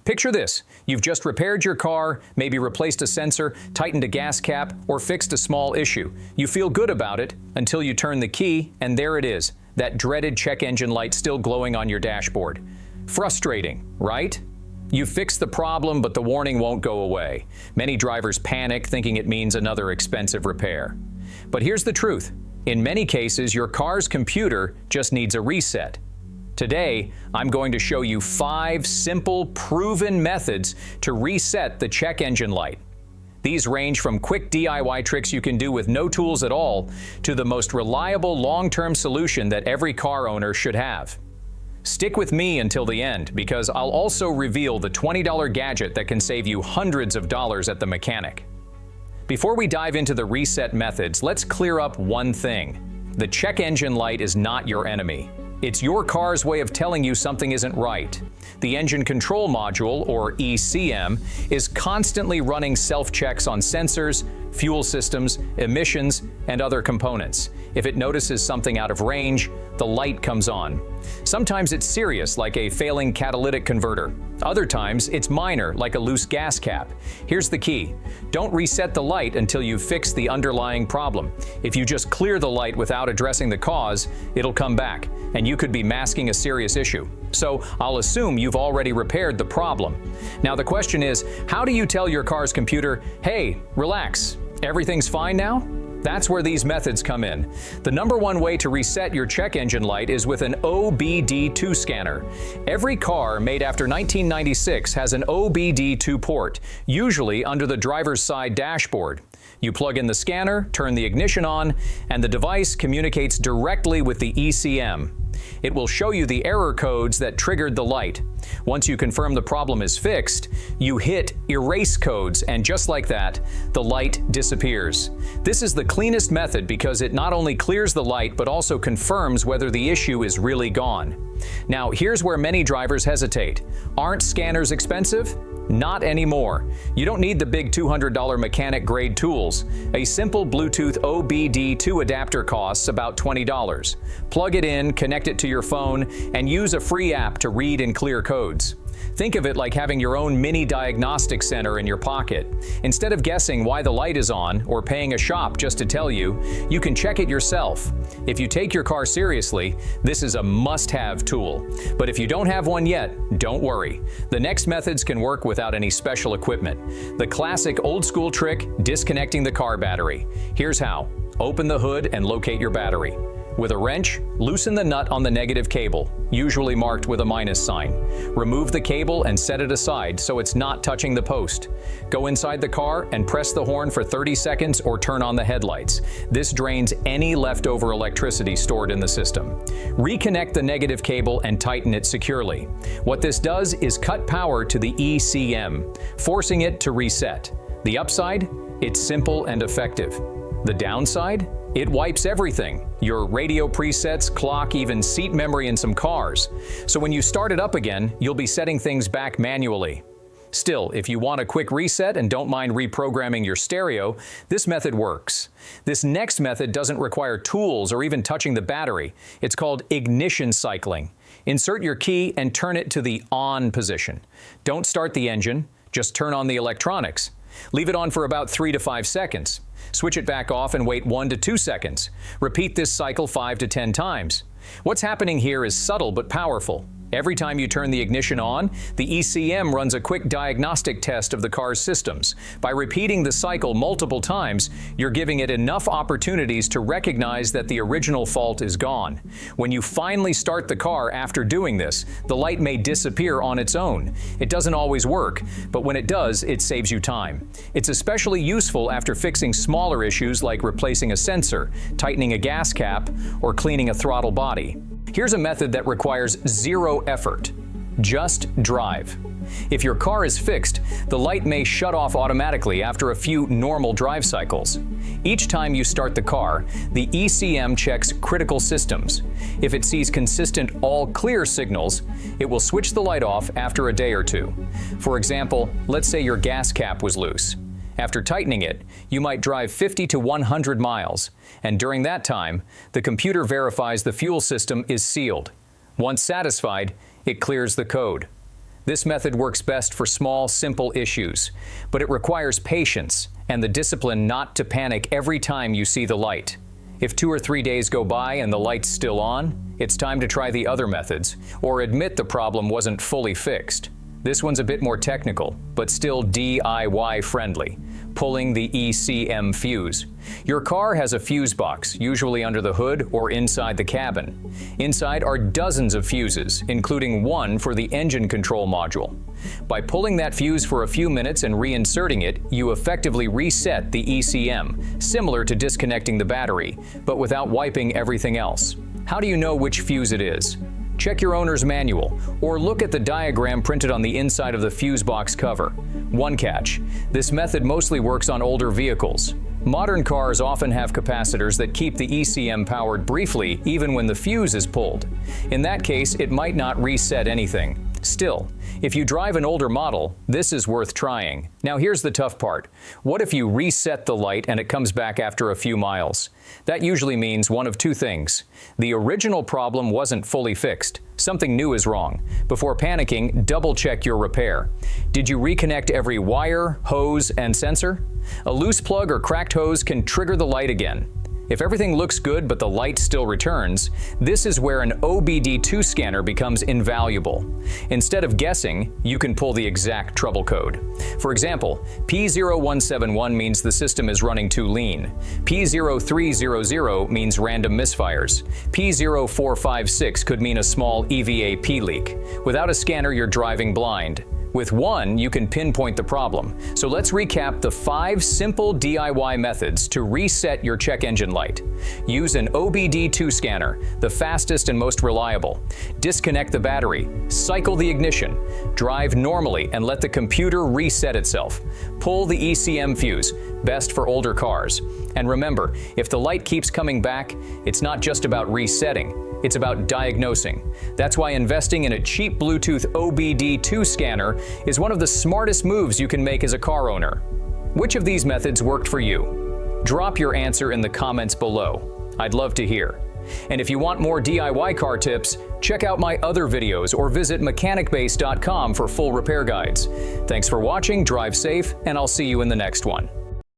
Picture this. You've just repaired your car, maybe replaced a sensor, tightened a gas cap, or fixed a small issue. You feel good about it until you turn the key, and there it is, that dreaded check engine light still glowing on your dashboard. Frustrating, right? You fixed the problem, but the warning won't go away. Many drivers panic, thinking it means another expensive repair. But here's the truth. In many cases, your car's computer just needs a reset. Today, I'm going to show you 5 simple, proven methods to reset the check engine light. These range from quick DIY tricks you can do with no tools at all to the most reliable long-term solution that every car owner should have. Stick with me until the end, because I'll also reveal the $20 gadget that can save you hundreds of dollars at the mechanic. Before we dive into the reset methods, let's clear up one thing. The check engine light is not your enemy. It's your car's way of telling you something isn't right. The engine control module, or ECM, is constantly running self-checks on sensors, fuel systems, emissions, and other components. If it notices something out of range, the light comes on. Sometimes it's serious, like a failing catalytic converter. Other times, it's minor, like a loose gas cap. Here's the key. Don't reset the light until you've fixed the underlying problem. If you just clear the light without addressing the cause, it'll come back, and you could be masking a serious issue. So I'll assume you've already repaired the problem. Now the question is, how do you tell your car's computer, hey, relax, everything's fine now? That's where these methods come in. The number one way to reset your check engine light is with an OBD2 scanner. Every car made after 1996 has an OBD2 port, usually under the driver's side dashboard. You plug in the scanner, turn the ignition on, and the device communicates directly with the ECM. It will show you the error codes that triggered the light. Once you confirm the problem is fixed, you hit Erase Codes, and just like that, the light disappears. This is the cleanest method because it not only clears the light but also confirms whether the issue is really gone. Now, here's where many drivers hesitate. Aren't scanners expensive? Not anymore. You don't need the big $200 mechanic-grade tools. A simple Bluetooth OBD2 adapter costs about $20. Plug it in, connect it to your phone, and use a free app to read and clear codes. Think of it like having your own mini diagnostic center in your pocket. Instead of guessing why the light is on or paying a shop just to tell you, you can check it yourself. If you take your car seriously, this is a must-have tool. But if you don't have one yet, don't worry. The next methods can work without any special equipment. The classic old-school trick, disconnecting the car battery. Here's how. Open the hood and locate your battery. With a wrench, loosen the nut on the negative cable, usually marked with a minus sign. Remove the cable and set it aside so it's not touching the post. Go inside the car and press the horn for 30 seconds or turn on the headlights. This drains any leftover electricity stored in the system. Reconnect the negative cable and tighten it securely. What this does is cut power to the ECM, forcing it to reset. The upside? It's simple and effective. The downside? It wipes everything. Your radio presets, clock, even seat memory in some cars. So when you start it up again, you'll be setting things back manually. Still, if you want a quick reset and don't mind reprogramming your stereo, this method works. This next method doesn't require tools or even touching the battery. It's called ignition cycling. Insert your key and turn it to the on position. Don't start the engine, just turn on the electronics. Leave it on for about 3 to 5 seconds. Switch it back off and wait 1 to 2 seconds. Repeat this cycle 5 to 10 times. What's happening here is subtle but powerful. Every time you turn the ignition on, the ECM runs a quick diagnostic test of the car's systems. By repeating the cycle multiple times, you're giving it enough opportunities to recognize that the original fault is gone. When you finally start the car after doing this, the light may disappear on its own. It doesn't always work, but when it does, it saves you time. It's especially useful after fixing smaller issues like replacing a sensor, tightening a gas cap, or cleaning a throttle body. Here's a method that requires zero effort. Just drive. If your car is fixed, the light may shut off automatically after a few normal drive cycles. Each time you start the car, the ECM checks critical systems. If it sees consistent all clear signals, it will switch the light off after a day or two. For example, let's say your gas cap was loose. After tightening it, you might drive 50 to 100 miles, and during that time, the computer verifies the fuel system is sealed. Once satisfied, it clears the code. This method works best for small, simple issues, but it requires patience and the discipline not to panic every time you see the light. If 2 or 3 days go by and the light's still on, it's time to try the other methods, or admit the problem wasn't fully fixed. This one's a bit more technical, but still DIY friendly. Pulling the ECM fuse. Your car has a fuse box, usually under the hood or inside the cabin. Inside are dozens of fuses, including one for the engine control module. By pulling that fuse for a few minutes and reinserting it, you effectively reset the ECM, similar to disconnecting the battery, but without wiping everything else. How do you know which fuse it is? Check your owner's manual, or look at the diagram printed on the inside of the fuse box cover. One catch: this method mostly works on older vehicles. Modern cars often have capacitors that keep the ECM powered briefly even when the fuse is pulled. In that case, it might not reset anything. Still, if you drive an older model, this is worth trying. Now here's the tough part. What if you reset the light and it comes back after a few miles? That usually means one of two things. The original problem wasn't fully fixed. Something new is wrong. Before panicking, double-check your repair. Did you reconnect every wire, hose, and sensor? A loose plug or cracked hose can trigger the light again. If everything looks good but the light still returns, this is where an OBD2 scanner becomes invaluable. Instead of guessing, you can pull the exact trouble code. For example, P0171 means the system is running too lean. P0300 means random misfires. P0456 could mean a small EVAP leak. Without a scanner, you're driving blind. With one, you can pinpoint the problem. So let's recap the 5 simple DIY methods to reset your check engine light. Use an OBD2 scanner, the fastest and most reliable. Disconnect the battery, cycle the ignition, drive normally and let the computer reset itself. Pull the ECM fuse, best for older cars. And remember, if the light keeps coming back, it's not just about resetting. It's about diagnosing. That's why investing in a cheap Bluetooth OBD2 scanner is one of the smartest moves you can make as a car owner. Which of these methods worked for you? Drop your answer in the comments below. I'd love to hear. And if you want more DIY car tips, check out my other videos or visit mechanicbase.com for full repair guides. Thanks for watching, drive safe, and I'll see you in the next one.